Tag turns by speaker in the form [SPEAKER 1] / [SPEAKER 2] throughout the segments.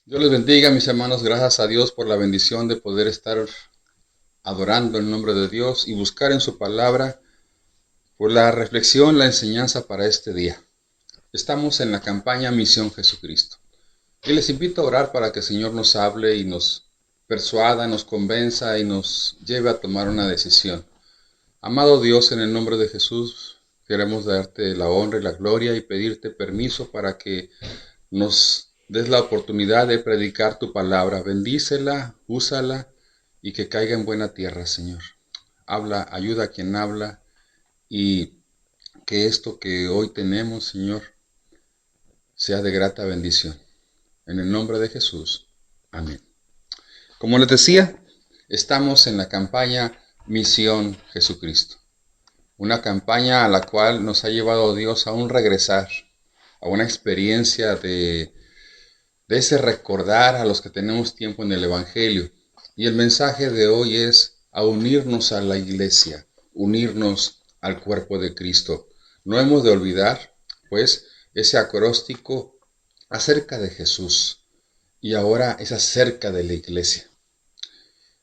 [SPEAKER 1] Dios les bendiga, mis hermanos. Gracias a Dios por la bendición de poder estar adorando el nombre de Dios y buscar en su palabra por la reflexión, la enseñanza para este día. Estamos en la campaña Misión Jesucristo. Y les invito a orar para que el Señor nos hable y nos persuada, nos convenza y nos lleve a tomar una decisión. Amado Dios, en el nombre de Jesús, queremos darte la honra y la gloria y pedirte permiso para que nos des la oportunidad de predicar tu palabra. Bendícela, úsala y que caiga en buena tierra, Señor. Habla, ayuda a quien habla y que esto que hoy tenemos, Señor, sea de grata bendición. En el nombre de Jesús. Amén. Como les decía, estamos en la campaña Misión Jesucristo. Una campaña a la cual nos ha llevado Dios a un regresar, a una experiencia de ese recordar a los que tenemos tiempo en el Evangelio. Y el mensaje de hoy es a unirnos a la iglesia, unirnos al cuerpo de Cristo. No hemos de olvidar, pues, ese acróstico acerca de Jesús y ahora es acerca de la iglesia.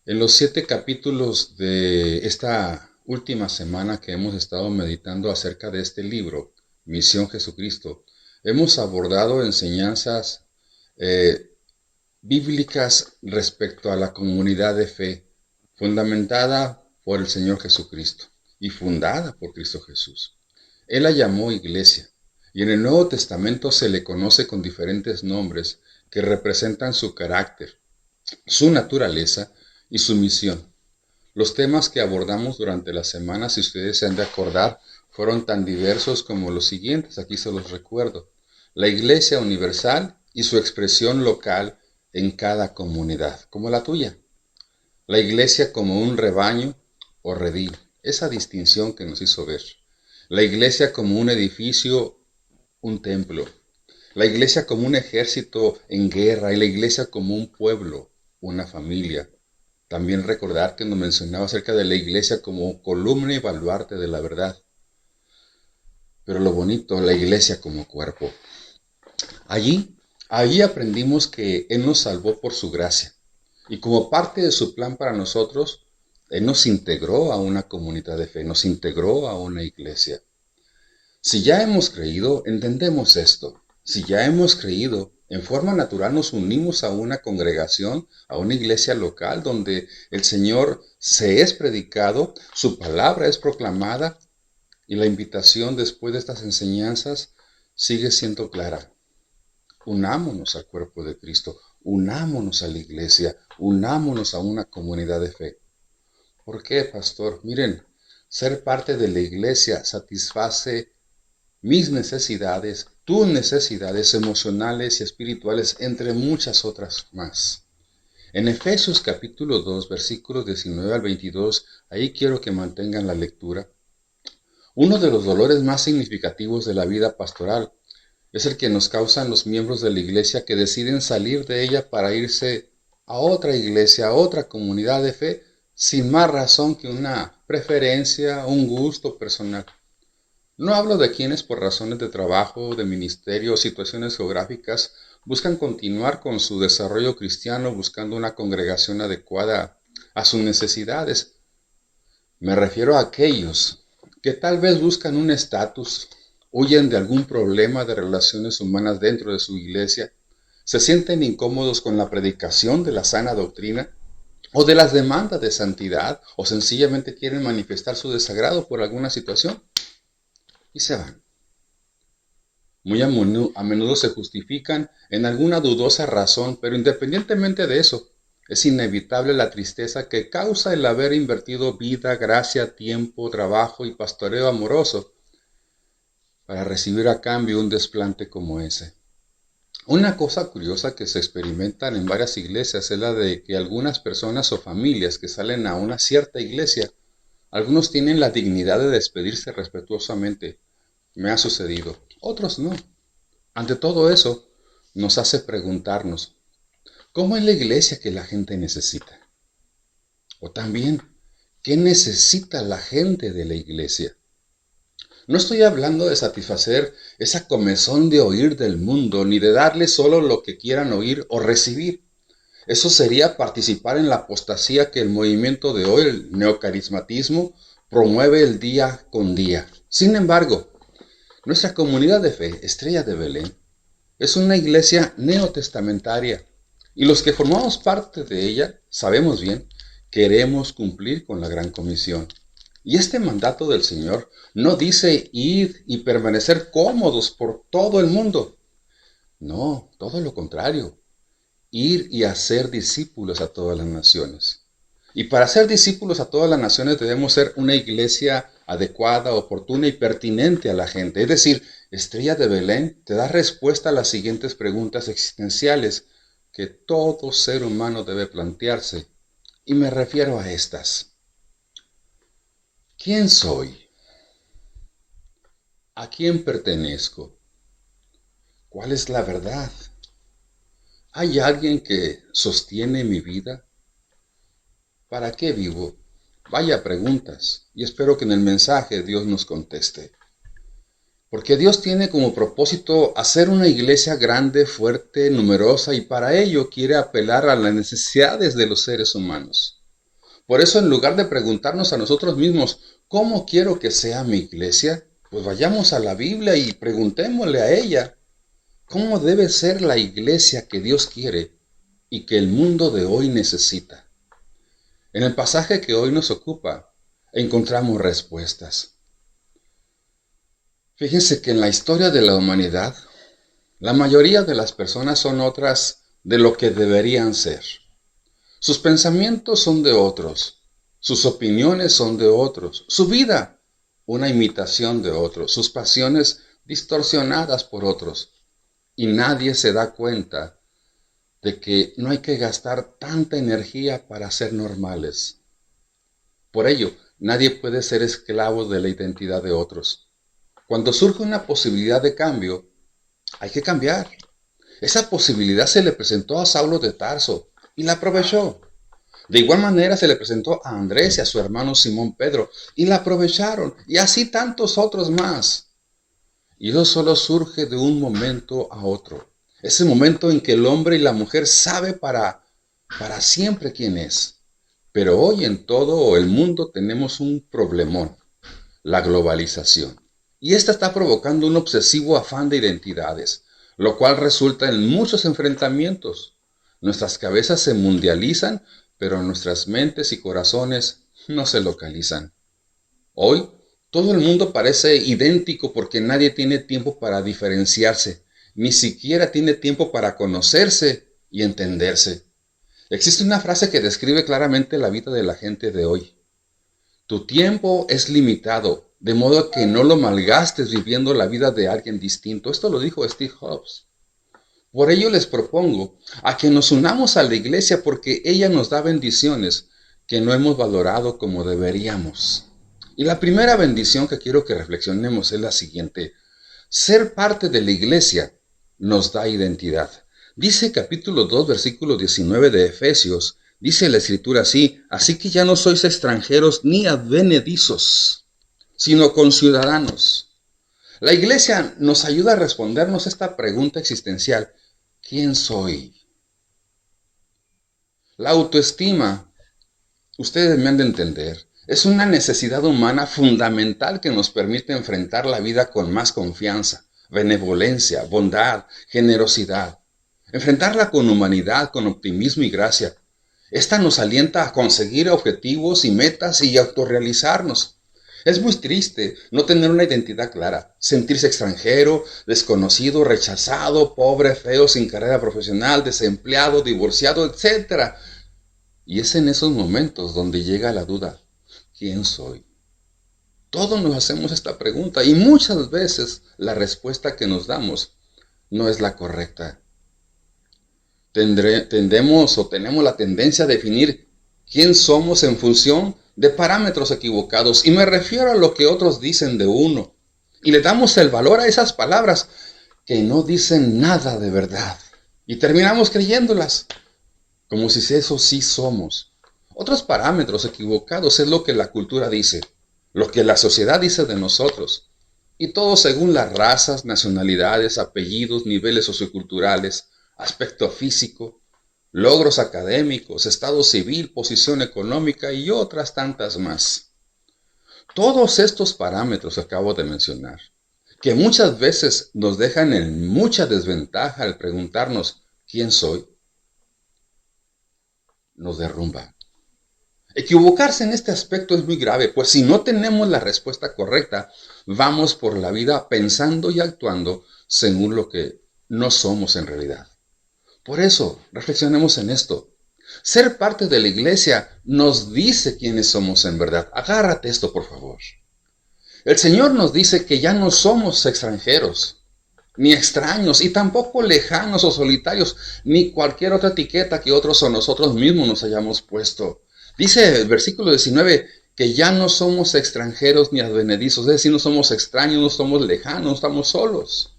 [SPEAKER 1] En los 7 capítulos de esta última semana que hemos estado meditando acerca de este libro, Misión Jesucristo, hemos abordado enseñanzas eh, bíblicas respecto a la comunidad de fe, fundamentada por el Señor Jesucristo y fundada por Cristo Jesús. Él la llamó iglesia, y en el Nuevo Testamento se le conoce con diferentes nombres que representan su carácter, su naturaleza y su misión. Los temas que abordamos durante la semana, si ustedes se han de acordar, fueron tan diversos como los siguientes, aquí se los recuerdo. La Iglesia Universal y su expresión local en cada comunidad, como la tuya. La Iglesia como un rebaño o redil, esa distinción que nos hizo ver. La Iglesia como un edificio, un templo. La Iglesia como un ejército en guerra y la Iglesia como un pueblo, una familia. También recordar que nos mencionaba acerca de la iglesia como columna y baluarte de la verdad. Pero lo bonito, la iglesia como cuerpo. Allí aprendimos que Él nos salvó por su gracia. Y como parte de su plan para nosotros, Él nos integró a una comunidad de fe, nos integró a una iglesia. Si ya hemos creído, entendemos esto. Si ya hemos creído, en forma natural nos unimos a una congregación, a una iglesia local donde el Señor se es predicado, su palabra es proclamada y la invitación después de estas enseñanzas sigue siendo clara. Unámonos al cuerpo de Cristo, unámonos a la iglesia, unámonos a una comunidad de fe. ¿Por qué, pastor? Miren, ser parte de la iglesia satisface mis necesidades, tus necesidades emocionales y espirituales, entre muchas otras más. En Efesios capítulo 2, versículos 19 al 22, ahí quiero que mantengan la lectura. Uno de los dolores más significativos de la vida pastoral es el que nos causan los miembros de la iglesia que deciden salir de ella para irse a otra iglesia, a otra comunidad de fe, sin más razón que una preferencia, un gusto personal. No hablo de quienes por razones de trabajo, de ministerio o situaciones geográficas buscan continuar con su desarrollo cristiano buscando una congregación adecuada a sus necesidades. Me refiero a aquellos que tal vez buscan un estatus, huyen de algún problema de relaciones humanas dentro de su iglesia, se sienten incómodos con la predicación de la sana doctrina o de las demandas de santidad o sencillamente quieren manifestar su desagrado por alguna situación y se van. Muy a menudo se justifican en alguna dudosa razón, pero independientemente de eso, es inevitable la tristeza que causa el haber invertido vida, gracia, tiempo, trabajo y pastoreo amoroso para recibir a cambio un desplante como ese. Una cosa curiosa que se experimenta en varias iglesias es la de que algunas personas o familias que salen a una cierta iglesia, algunos tienen la dignidad de despedirse respetuosamente. Me ha sucedido, otros no. Ante todo eso, nos hace preguntarnos, ¿cómo es la iglesia que la gente necesita? O también, ¿qué necesita la gente de la iglesia? No estoy hablando de satisfacer esa comezón de oír del mundo, ni de darle solo lo que quieran oír o recibir. Eso sería participar en la apostasía que el movimiento de hoy, el neocarismatismo, promueve el día con día. Sin embargo, nuestra comunidad de fe, Estrella de Belén, es una iglesia neotestamentaria y los que formamos parte de ella sabemos bien, queremos cumplir con la gran comisión. Y este mandato del Señor no dice ir y permanecer cómodos por todo el mundo. No, todo lo contrario. Ir y hacer discípulos a todas las naciones. Y para ser discípulos a todas las naciones debemos ser una iglesia adecuada, oportuna y pertinente a la gente. Es decir, Estrella de Belén te da respuesta a las siguientes preguntas existenciales que todo ser humano debe plantearse. Y me refiero a estas. ¿Quién soy? ¿A quién pertenezco? ¿Cuál es la verdad? ¿Hay alguien que sostiene mi vida? ¿Para qué vivo? Vaya preguntas, y espero que en el mensaje Dios nos conteste. Porque Dios tiene como propósito hacer una iglesia grande, fuerte, numerosa, y para ello quiere apelar a las necesidades de los seres humanos. Por eso, en lugar de preguntarnos a nosotros mismos, ¿cómo quiero que sea mi iglesia? Pues vayamos a la Biblia y preguntémosle a ella, ¿cómo debe ser la iglesia que Dios quiere y que el mundo de hoy necesita? En el pasaje que hoy nos ocupa, encontramos respuestas. Fíjense que en la historia de la humanidad, la mayoría de las personas son otras de lo que deberían ser. Sus pensamientos son de otros, sus opiniones son de otros, su vida una imitación de otros, sus pasiones distorsionadas por otros. Y nadie se da cuenta de que no hay que gastar tanta energía para ser normales. Por ello, nadie puede ser esclavo de la identidad de otros. Cuando surge una posibilidad de cambio, hay que cambiar. Esa posibilidad se le presentó a Saulo de Tarso y la aprovechó. De igual manera se le presentó a Andrés y a su hermano Simón Pedro y la aprovecharon, y así tantos otros más. Y eso solo surge de un momento a otro. Ese momento en que el hombre y la mujer sabe para siempre quién es. Pero hoy en todo el mundo tenemos un problemón, la globalización. Y esta está provocando un obsesivo afán de identidades, lo cual resulta en muchos enfrentamientos. Nuestras cabezas se mundializan, pero nuestras mentes y corazones no se localizan. Hoy, todo el mundo parece idéntico porque nadie tiene tiempo para diferenciarse, ni siquiera tiene tiempo para conocerse y entenderse. Existe una frase que describe claramente la vida de la gente de hoy. Tu tiempo es limitado, de modo que no lo malgastes viviendo la vida de alguien distinto. Esto lo dijo Steve Jobs. Por ello les propongo a que nos unamos a la iglesia porque ella nos da bendiciones que no hemos valorado como deberíamos. Y la primera bendición que quiero que reflexionemos es la siguiente. Ser parte de la iglesia nos da identidad. Dice capítulo 2, versículo 19 de Efesios, dice la escritura así que ya no sois extranjeros ni advenedizos, sino conciudadanos. La iglesia nos ayuda a respondernos esta pregunta existencial. ¿Quién soy? La autoestima, ustedes me han de entender, es una necesidad humana fundamental que nos permite enfrentar la vida con más confianza, benevolencia, bondad, generosidad. Enfrentarla con humanidad, con optimismo y gracia. Esta nos alienta a conseguir objetivos y metas y autorrealizarnos. Es muy triste no tener una identidad clara, sentirse extranjero, desconocido, rechazado, pobre, feo, sin carrera profesional, desempleado, divorciado, etc. Y es en esos momentos donde llega la duda. ¿Quién soy? Todos nos hacemos esta pregunta y muchas veces la respuesta que nos damos no es la correcta. Tenemos la tendencia a definir quién somos en función de parámetros equivocados. Y me refiero a lo que otros dicen de uno. Y le damos el valor a esas palabras que no dicen nada de verdad. Y terminamos creyéndolas, como si eso sí somos. Otros parámetros equivocados es lo que la cultura dice, lo que la sociedad dice de nosotros. Y todo según las razas, nacionalidades, apellidos, niveles socioculturales, aspecto físico, logros académicos, estado civil, posición económica y otras tantas más. Todos estos parámetros que acabo de mencionar, que muchas veces nos dejan en mucha desventaja al preguntarnos ¿quién soy?, nos derrumban. Equivocarse en este aspecto es muy grave, pues si no tenemos la respuesta correcta, vamos por la vida pensando y actuando según lo que no somos en realidad. Por eso, reflexionemos en esto. Ser parte de la iglesia nos dice quiénes somos en verdad. Agárrate esto, por favor. El Señor nos dice que ya no somos extranjeros, ni extraños, y tampoco lejanos o solitarios, ni cualquier otra etiqueta que otros o nosotros mismos nos hayamos puesto. Dice el versículo 19 que ya no somos extranjeros ni advenedizos, es decir, no somos extraños, no somos lejanos, no estamos solos.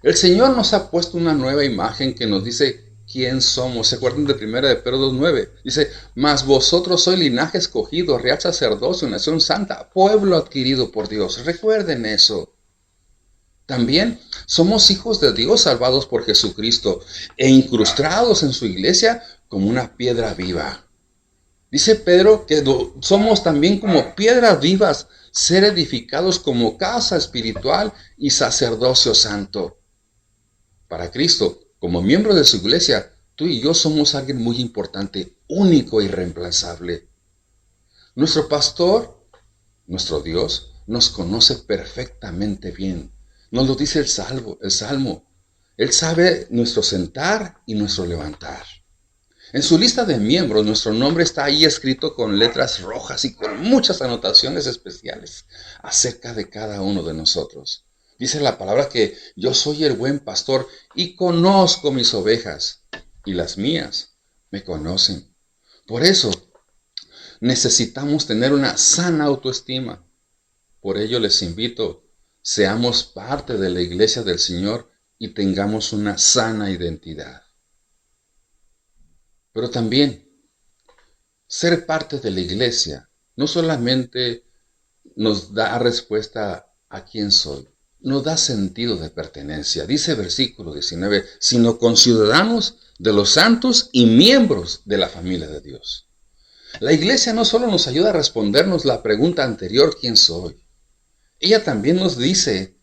[SPEAKER 1] El Señor nos ha puesto una nueva imagen que nos dice quién somos. ¿Se acuerdan de 1 de Pedro 2:9? Dice, mas vosotros sois linaje escogido, real sacerdocio, nación santa, pueblo adquirido por Dios. Recuerden eso. También somos hijos de Dios salvados por Jesucristo e incrustados en su iglesia como una piedra viva. Dice Pedro que somos también como piedras vivas, ser edificados como casa espiritual y sacerdocio santo. Para Cristo, como miembros de su iglesia, tú y yo somos alguien muy importante, único e irreemplazable. Nuestro pastor, nuestro Dios, nos conoce perfectamente bien. Nos lo dice el Salmo. Él sabe nuestro sentar y nuestro levantar. En su lista de miembros, nuestro nombre está ahí escrito con letras rojas y con muchas anotaciones especiales acerca de cada uno de nosotros. Dice la palabra que yo soy el buen pastor y conozco mis ovejas, y las mías me conocen. Por eso necesitamos tener una sana autoestima. Por ello les invito, seamos parte de la iglesia del Señor y tengamos una sana identidad. Pero también, ser parte de la iglesia no solamente nos da respuesta a quién soy, nos da sentido de pertenencia. Dice versículo 19, sino conciudadanos de los santos y miembros de la familia de Dios. La iglesia no solo nos ayuda a respondernos la pregunta anterior, ¿quién soy? Ella también nos dice,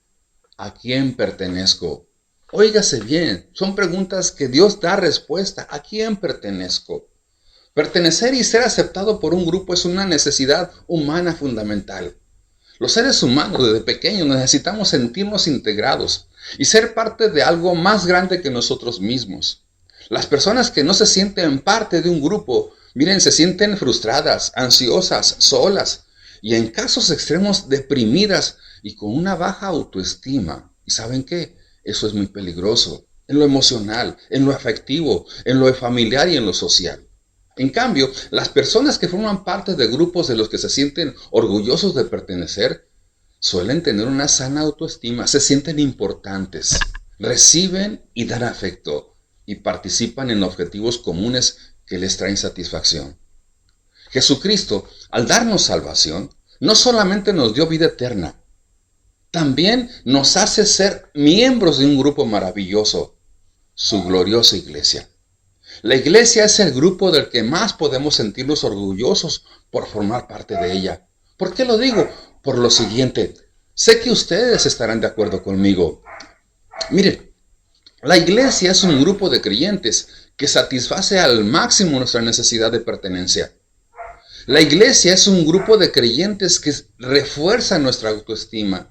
[SPEAKER 1] ¿a quién pertenezco? Óigase bien, son preguntas que Dios da respuesta. ¿A quién pertenezco? Pertenecer y ser aceptado por un grupo es una necesidad humana fundamental. Los seres humanos desde pequeños necesitamos sentirnos integrados y ser parte de algo más grande que nosotros mismos. Las personas que no se sienten parte de un grupo, miren, se sienten frustradas, ansiosas, solas y en casos extremos deprimidas y con una baja autoestima. ¿Y saben qué? Eso es muy peligroso, en lo emocional, en lo afectivo, en lo familiar y en lo social. En cambio, las personas que forman parte de grupos de los que se sienten orgullosos de pertenecer, suelen tener una sana autoestima, se sienten importantes, reciben y dan afecto y participan en objetivos comunes que les traen satisfacción. Jesucristo, al darnos salvación, no solamente nos dio vida eterna, también nos hace ser miembros de un grupo maravilloso, su gloriosa iglesia. La iglesia es el grupo del que más podemos sentirnos orgullosos por formar parte de ella. ¿Por qué lo digo? Por lo siguiente, sé que ustedes estarán de acuerdo conmigo. Miren, la iglesia es un grupo de creyentes que satisface al máximo nuestra necesidad de pertenencia. La iglesia es un grupo de creyentes que refuerza nuestra autoestima.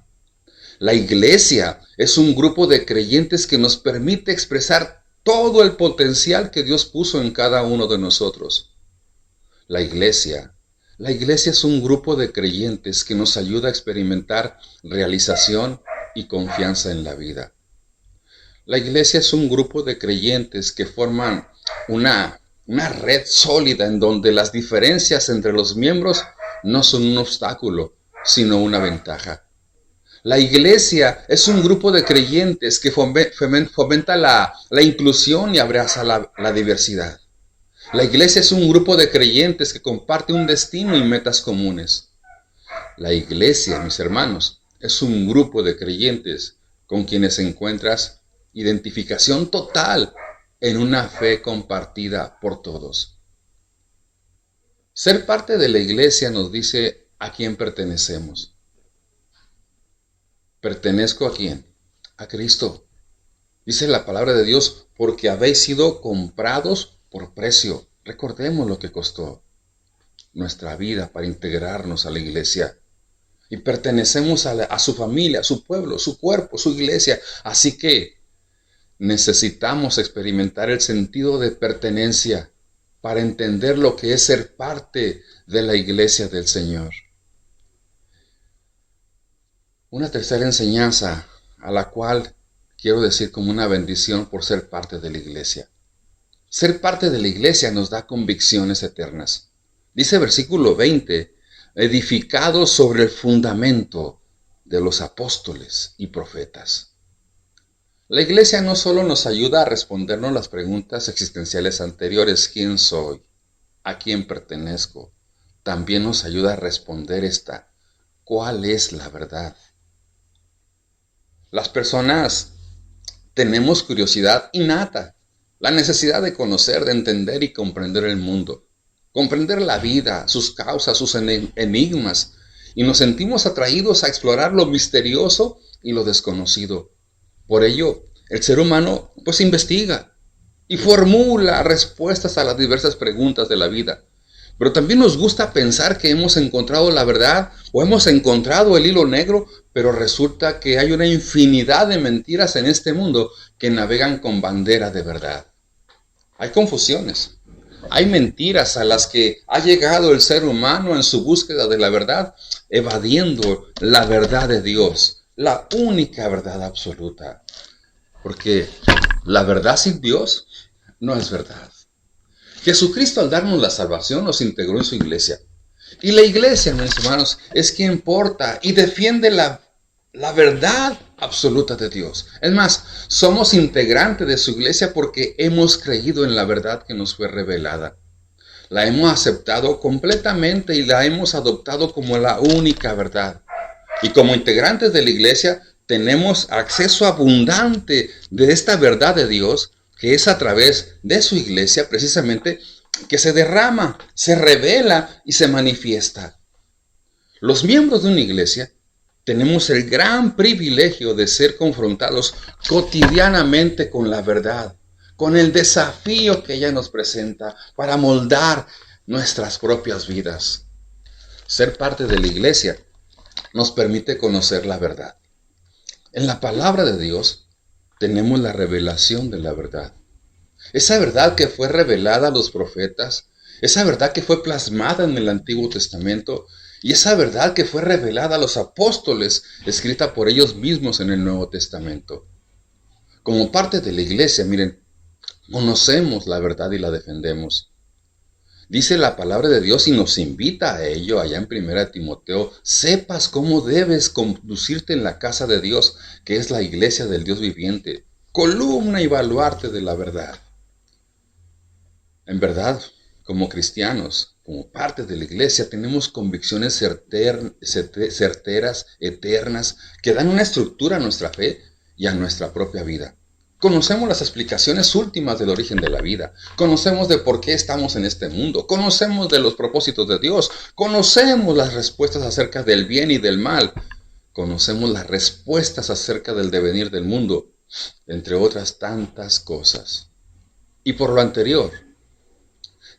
[SPEAKER 1] La iglesia es un grupo de creyentes que nos permite expresar todo el potencial que Dios puso en cada uno de nosotros. La iglesia es un grupo de creyentes que nos ayuda a experimentar realización y confianza en la vida. La iglesia es un grupo de creyentes que forman una red sólida en donde las diferencias entre los miembros no son un obstáculo, sino una ventaja. La iglesia es un grupo de creyentes que fomenta la inclusión y abraza la diversidad. La iglesia es un grupo de creyentes que comparte un destino y metas comunes. La iglesia, mis hermanos, es un grupo de creyentes con quienes encuentras identificación total en una fe compartida por todos. Ser parte de la iglesia nos dice a quién pertenecemos. ¿Pertenezco a quién? A Cristo. Dice la palabra de Dios, porque habéis sido comprados por precio. Recordemos lo que costó nuestra vida para integrarnos a la iglesia. Y pertenecemos a su familia, a su pueblo, su cuerpo, su iglesia. Así que necesitamos experimentar el sentido de pertenencia para entender lo que es ser parte de la iglesia del Señor. Una tercera enseñanza a la cual quiero decir como una bendición por ser parte de la iglesia. Ser parte de la iglesia nos da convicciones eternas. Dice versículo 20, edificados sobre el fundamento de los apóstoles y profetas. La iglesia no solo nos ayuda a respondernos las preguntas existenciales anteriores, ¿quién soy? ¿A quién pertenezco? También nos ayuda a responder esta, ¿cuál es la verdad? Las personas tenemos curiosidad innata, la necesidad de conocer, de entender y comprender el mundo, comprender la vida, sus causas, sus enigmas, y nos sentimos atraídos a explorar lo misterioso y lo desconocido. Por ello, el ser humano pues investiga y formula respuestas a las diversas preguntas de la vida. Pero también nos gusta pensar que hemos encontrado la verdad o hemos encontrado el hilo negro, pero resulta que hay una infinidad de mentiras en este mundo que navegan con bandera de verdad. Hay confusiones, hay mentiras a las que ha llegado el ser humano en su búsqueda de la verdad, evadiendo la verdad de Dios, la única verdad absoluta. Porque la verdad sin Dios no es verdad. Jesucristo al darnos la salvación nos integró en su iglesia. Y la iglesia, mis hermanos, es quien porta y defiende la verdad absoluta de Dios. Es más, somos integrantes de su iglesia porque hemos creído en la verdad que nos fue revelada. La hemos aceptado completamente y la hemos adoptado como la única verdad. Y como integrantes de la iglesia tenemos acceso abundante de esta verdad de Dios, que es a través de su iglesia precisamente que se derrama, se revela y se manifiesta. Los miembros de una iglesia tenemos el gran privilegio de ser confrontados cotidianamente con la verdad, con el desafío que ella nos presenta para moldar nuestras propias vidas. Ser parte de la iglesia nos permite conocer la verdad. En la palabra de Dios tenemos la revelación de la verdad. Esa verdad que fue revelada a los profetas, esa verdad que fue plasmada en el Antiguo Testamento y esa verdad que fue revelada a los apóstoles, escrita por ellos mismos en el Nuevo Testamento. Como parte de la iglesia, miren, conocemos la verdad y la defendemos. Dice la palabra de Dios y nos invita a ello allá en 1 Timoteo, sepas cómo debes conducirte en la casa de Dios, que es la iglesia del Dios viviente, columna y baluarte de la verdad. En verdad, como cristianos, como parte de la iglesia, tenemos convicciones certeras, eternas, que dan una estructura a nuestra fe y a nuestra propia vida. Conocemos las explicaciones últimas del origen de la vida. Conocemos de por qué estamos en este mundo. Conocemos de los propósitos de Dios. Conocemos las respuestas acerca del bien y del mal. Conocemos las respuestas acerca del devenir del mundo, entre otras tantas cosas. Y por lo anterior,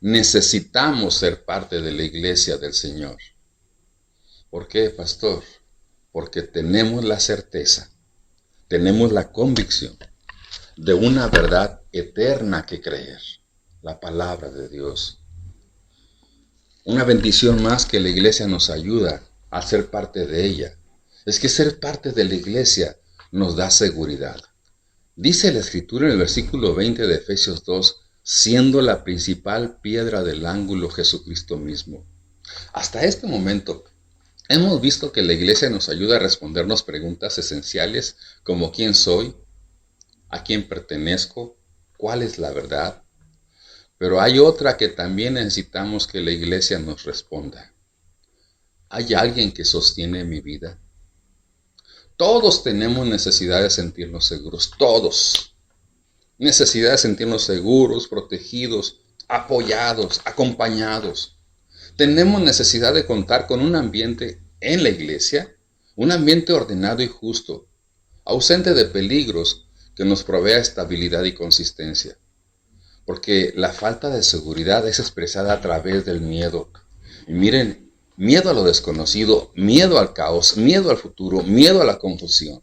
[SPEAKER 1] necesitamos ser parte de la iglesia del Señor. ¿Por qué, pastor? Porque tenemos la certeza, tenemos la convicción de una verdad eterna que creer, la palabra de Dios. Una bendición más que la iglesia nos ayuda a ser parte de ella, es que ser parte de la iglesia nos da seguridad. Dice la Escritura en el versículo 20 de Efesios 2, siendo la principal piedra del ángulo Jesucristo mismo. Hasta este momento, hemos visto que la iglesia nos ayuda a respondernos preguntas esenciales como ¿quién soy? ¿A quién pertenezco? ¿Cuál es la verdad? Pero hay otra que también necesitamos que la iglesia nos responda. ¿Hay alguien que sostiene mi vida? Todos tenemos necesidad de sentirnos seguros, todos. Necesidad de sentirnos seguros, protegidos, apoyados, acompañados. Tenemos necesidad de contar con un ambiente en la iglesia, un ambiente ordenado y justo, ausente de peligros, que nos provea estabilidad y consistencia. Porque la falta de seguridad es expresada a través del miedo. Y miren, miedo a lo desconocido, miedo al caos, miedo al futuro, miedo a la confusión.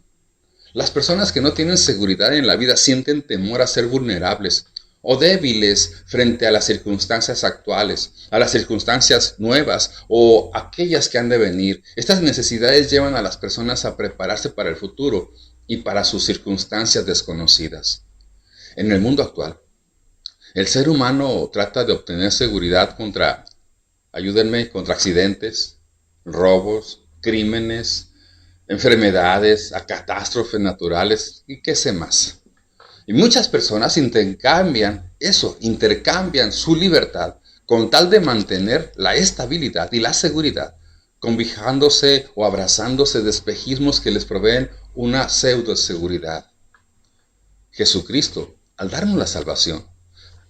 [SPEAKER 1] Las personas que no tienen seguridad en la vida sienten temor a ser vulnerables o débiles frente a las circunstancias actuales, a las circunstancias nuevas o aquellas que han de venir. Estas necesidades llevan a las personas a prepararse para el futuro y para sus circunstancias desconocidas. En el mundo actual, el ser humano trata de obtener seguridad contra accidentes, robos, crímenes, enfermedades, a catástrofes naturales y qué sé más. Y muchas personas intercambian su libertad con tal de mantener la estabilidad y la seguridad, cobijándose o abrazándose de espejismos que les proveen una pseudo seguridad. Jesucristo, al darnos la salvación,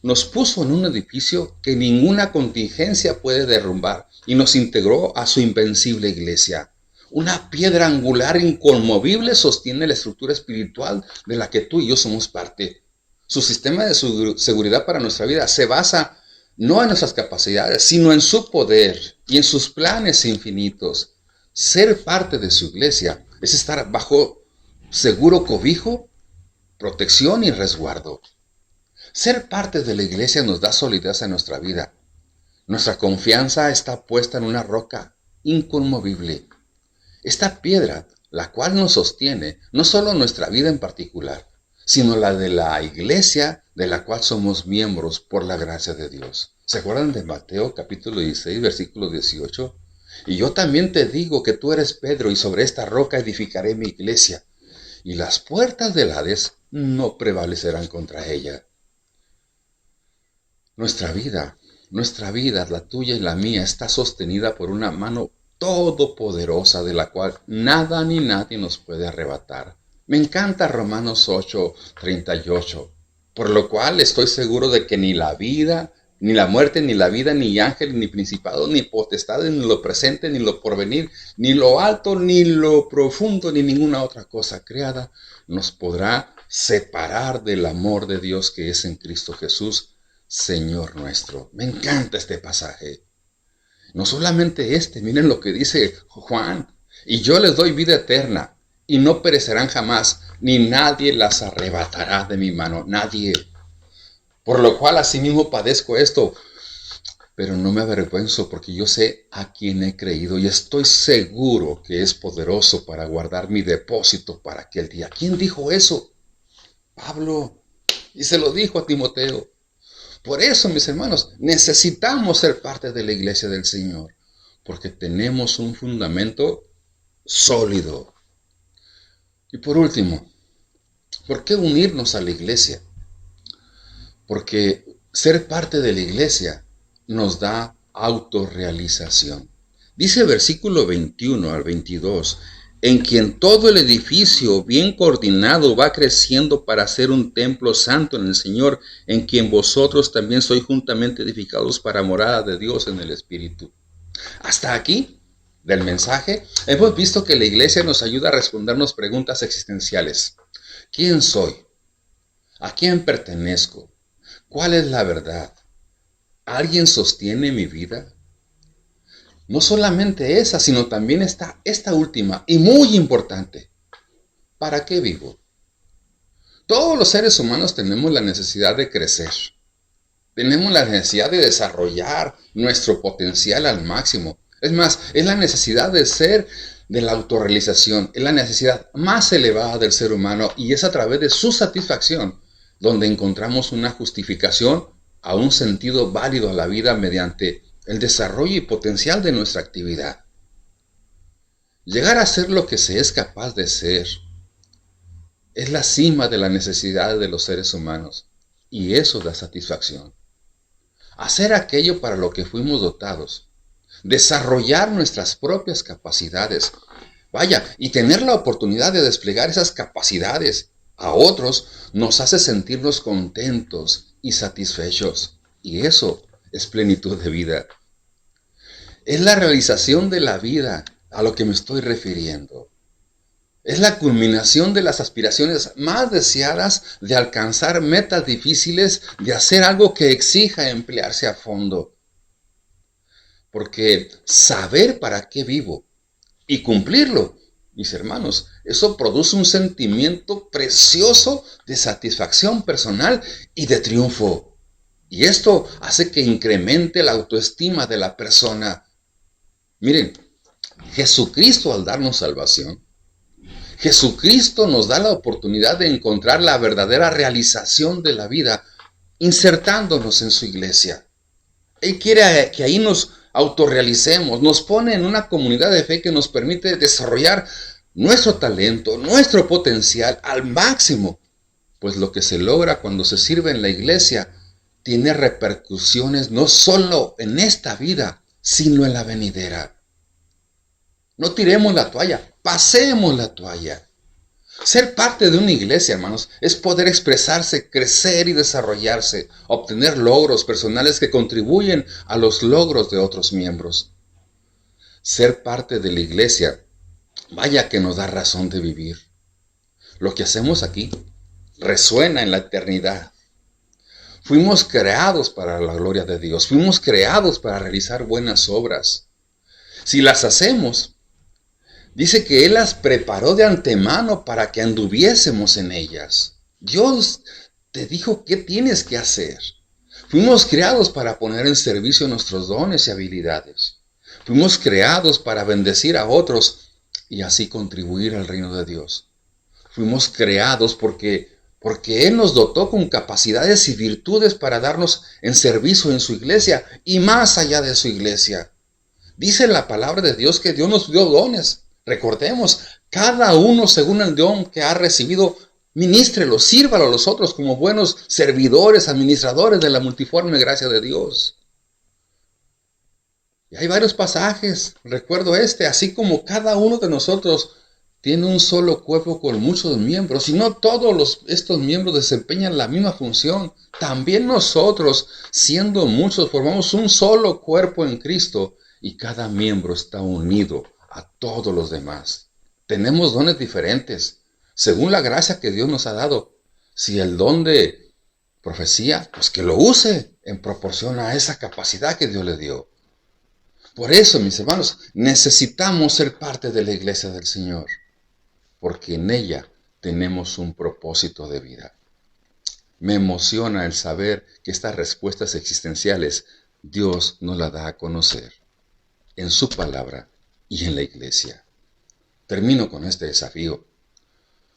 [SPEAKER 1] nos puso en un edificio que ninguna contingencia puede derrumbar y nos integró a su invencible iglesia. Una piedra angular inconmovible sostiene la estructura espiritual de la que tú y yo somos parte. Su sistema de seguridad para nuestra vida se basa no en nuestras capacidades, sino en su poder y en sus planes infinitos. Ser parte de su iglesia es estar bajo seguro cobijo, protección y resguardo. Ser parte de la iglesia nos da solidez a nuestra vida. Nuestra confianza está puesta en una roca inconmovible. Esta piedra, la cual nos sostiene, no solo nuestra vida en particular, sino la de la iglesia de la cual somos miembros por la gracia de Dios. ¿Se acuerdan de Mateo capítulo 16, versículo 18? Y yo también te digo que tú eres Pedro y sobre esta roca edificaré mi iglesia, y las puertas del Hades no prevalecerán contra ella. Nuestra vida, la tuya y la mía, está sostenida por una mano todopoderosa de la cual nada ni nadie nos puede arrebatar. Me encanta Romanos 8:38, por lo cual estoy seguro de que ni la vida, ni la muerte, ni la vida, ni ángel, ni principado, ni potestades, ni lo presente, ni lo porvenir, ni lo alto, ni lo profundo, ni ninguna otra cosa creada nos podrá separar del amor de Dios que es en Cristo Jesús, Señor nuestro. Me encanta este pasaje. No solamente miren lo que dice Juan. Y yo les doy vida eterna, y no perecerán jamás, ni nadie las arrebatará de mi mano. Nadie. Por lo cual asimismo padezco esto, pero no me avergüenzo, porque yo sé a quién he creído, y estoy seguro que es poderoso para guardar mi depósito para aquel día. ¿Quién dijo eso? Pablo. Y se lo dijo a Timoteo. Por eso, mis hermanos, necesitamos ser parte de la iglesia del Señor, porque tenemos un fundamento sólido. Y por último, ¿por qué unirnos a la iglesia? Porque ser parte de la iglesia nos da autorrealización. Dice el versículo 21 al 22, en quien todo el edificio bien coordinado va creciendo para ser un templo santo en el Señor, en quien vosotros también sois juntamente edificados para morada de Dios en el Espíritu. Hasta aquí del mensaje hemos visto que la iglesia nos ayuda a respondernos preguntas existenciales. ¿Quién soy? ¿A quién pertenezco? ¿Cuál es la verdad? ¿Alguien sostiene mi vida? No solamente esa, sino también esta última y muy importante. ¿Para qué vivo? Todos los seres humanos tenemos la necesidad de crecer. Tenemos la necesidad de desarrollar nuestro potencial al máximo. Es más, es la necesidad de la autorrealización. Es la necesidad más elevada del ser humano y es a través de su satisfacción donde encontramos una justificación a un sentido válido a la vida mediante el desarrollo y potencial de nuestra actividad. Llegar a ser lo que se es capaz de ser es la cima de las necesidades de los seres humanos y eso da satisfacción. Hacer aquello para lo que fuimos dotados, desarrollar nuestras propias capacidades, Vaya, y tener la oportunidad de desplegar esas capacidades a otros nos hace sentirnos contentos y satisfechos. Y eso es plenitud de vida. Es la realización de la vida a lo que me estoy refiriendo. Es la culminación de las aspiraciones más deseadas de alcanzar metas difíciles, de hacer algo que exija emplearse a fondo. Porque saber para qué vivo y cumplirlo, mis hermanos, eso produce un sentimiento precioso de satisfacción personal y de triunfo. Y esto hace que incremente la autoestima de la persona. Miren, Jesucristo al darnos salvación, Jesucristo nos da la oportunidad de encontrar la verdadera realización de la vida insertándonos en su iglesia. Él quiere que ahí nos autorrealicemos, nos pone en una comunidad de fe que nos permite desarrollar nuestro talento, nuestro potencial al máximo. Pues lo que se logra cuando se sirve en la iglesia tiene repercusiones no solo en esta vida, sino en la venidera. No tiremos la toalla, pasemos la toalla. Ser parte de una iglesia, hermanos, es poder expresarse, crecer y desarrollarse, obtener logros personales que contribuyen a los logros de otros miembros. Ser parte de la iglesia, vaya que nos da razón de vivir. Lo que hacemos aquí resuena en la eternidad. Fuimos creados para la gloria de Dios, fuimos creados para realizar buenas obras. Si las hacemos, dice que Él las preparó de antemano para que anduviésemos en ellas. Dios te dijo qué tienes que hacer. Fuimos creados para poner en servicio nuestros dones y habilidades. Fuimos creados para bendecir a otros y así contribuir al reino de Dios. Fuimos creados porque Él nos dotó con capacidades y virtudes para darnos en servicio en su iglesia y más allá de su iglesia. Dice la palabra de Dios que Dios nos dio dones. Recordemos, cada uno según el don que ha recibido, ministrelo, sírvalo a los otros como buenos servidores, administradores de la multiforme gracia de Dios. Y hay varios pasajes, recuerdo así como cada uno de nosotros tiene un solo cuerpo con muchos miembros, y no todos estos miembros desempeñan la misma función. También nosotros, siendo muchos, formamos un solo cuerpo en Cristo, y cada miembro está unido a todos los demás. Tenemos dones diferentes, según la gracia que Dios nos ha dado. Si el don de profecía, pues que lo use en proporción a esa capacidad que Dios le dio. Por eso, mis hermanos, necesitamos ser parte de la iglesia del Señor, porque en ella tenemos un propósito de vida. Me emociona el saber que estas respuestas existenciales Dios nos las da a conocer en su palabra y en la iglesia. Termino con este desafío.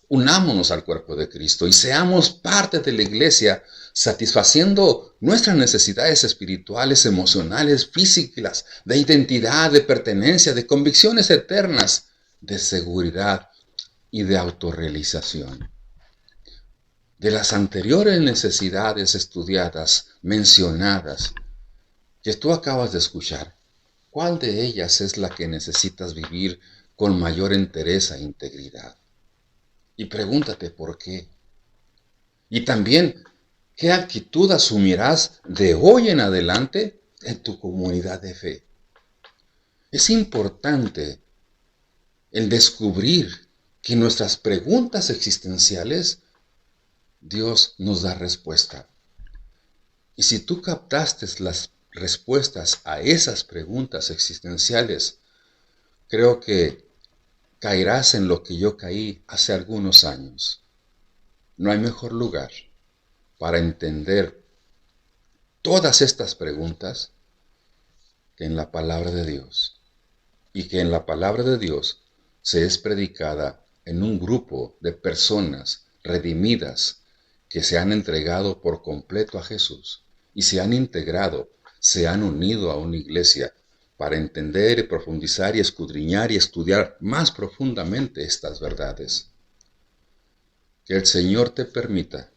[SPEAKER 1] Unámonos al cuerpo de Cristo y seamos parte de la iglesia, satisfaciendo nuestras necesidades espirituales, emocionales, físicas, de identidad, de pertenencia, de convicciones eternas, de seguridad y de autorrealización. De las anteriores necesidades estudiadas, mencionadas, que tú acabas de escuchar, ¿cuál de ellas es la que necesitas vivir con mayor entereza e integridad? Y pregúntate por qué. Y también, ¿qué actitud asumirás de hoy en adelante en tu comunidad de fe? Es importante el descubrir que nuestras preguntas existenciales, Dios nos da respuesta. Y si tú captaste las respuestas a esas preguntas existenciales, creo que caerás en lo que yo caí hace algunos años. No hay mejor lugar para entender todas estas preguntas que en la palabra de Dios. Y que en la palabra de Dios se es predicada en un grupo de personas redimidas que se han entregado por completo a Jesús y se han integrado, se han unido a una iglesia para entender y profundizar y escudriñar y estudiar más profundamente estas verdades. Que el Señor te permita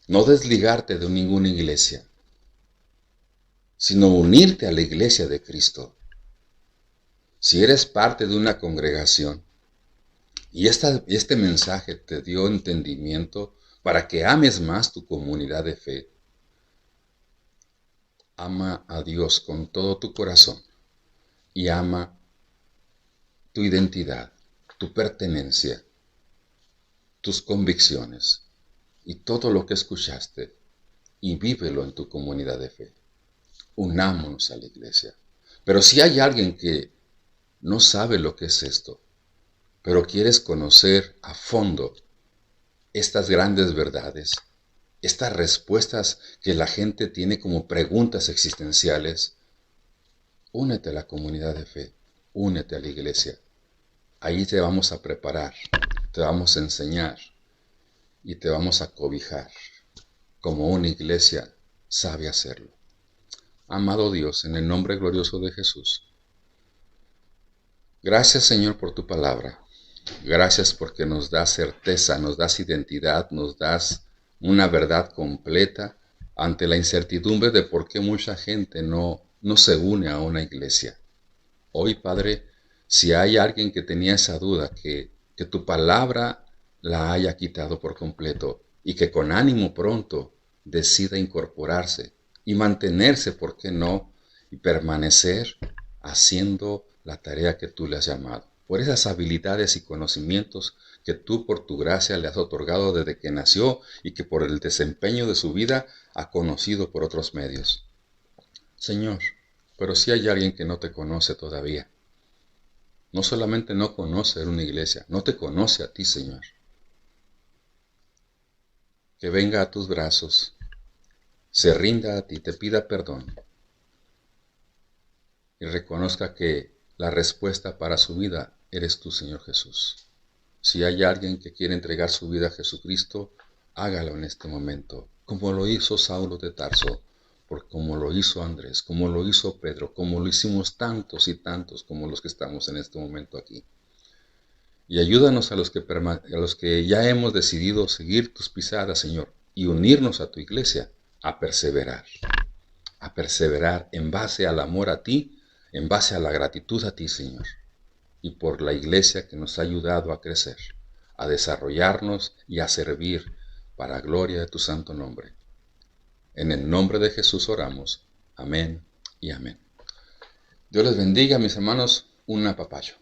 [SPEAKER 1] no desligarte de ninguna iglesia, sino unirte a la iglesia de Cristo. Si eres parte de una congregación y este mensaje te dio entendimiento para que ames más tu comunidad de fe, ama a Dios con todo tu corazón y ama tu identidad, tu pertenencia, tus convicciones y todo lo que escuchaste y vívelo en tu comunidad de fe. Unámonos a la iglesia. Pero si hay alguien que no sabe lo que es esto, pero quieres conocer a fondo estas grandes verdades, estas respuestas que la gente tiene como preguntas existenciales, únete a la comunidad de fe, únete a la iglesia. Ahí te vamos a preparar, te vamos a enseñar y te vamos a cobijar como una iglesia sabe hacerlo. Amado Dios, en el nombre glorioso de Jesús, gracias Señor por tu palabra. Gracias porque nos das certeza, nos das identidad, nos das una verdad completa ante la incertidumbre de por qué mucha gente no se une a una iglesia. Hoy, Padre, si hay alguien que tenía esa duda, que tu palabra la haya quitado por completo y que con ánimo pronto decida incorporarse y mantenerse, ¿por qué no? Y permanecer haciendo la tarea que tú le has llamado. Por esas habilidades y conocimientos que tú por tu gracia le has otorgado desde que nació y que por el desempeño de su vida ha conocido por otros medios. Señor, pero si hay alguien que no te conoce todavía, no solamente no conoce una iglesia, no te conoce a ti, Señor. Que venga a tus brazos, se rinda a ti, te pida perdón y reconozca que la respuesta para su vida eres tú, Señor Jesús. Si hay alguien que quiere entregar su vida a Jesucristo, hágalo en este momento, como lo hizo Saulo de Tarso, como lo hizo Andrés, como lo hizo Pedro, como lo hicimos tantos y tantos como los que estamos en este momento aquí. Y ayúdanos a los que ya hemos decidido seguir tus pisadas, Señor, y unirnos a tu iglesia, a perseverar en base al amor a ti, en base a la gratitud a ti, Señor, y por la iglesia que nos ha ayudado a crecer, a desarrollarnos y a servir para gloria de tu santo nombre. En el nombre de Jesús oramos. Amén y amén. Dios les bendiga, mis hermanos. Un apapacho.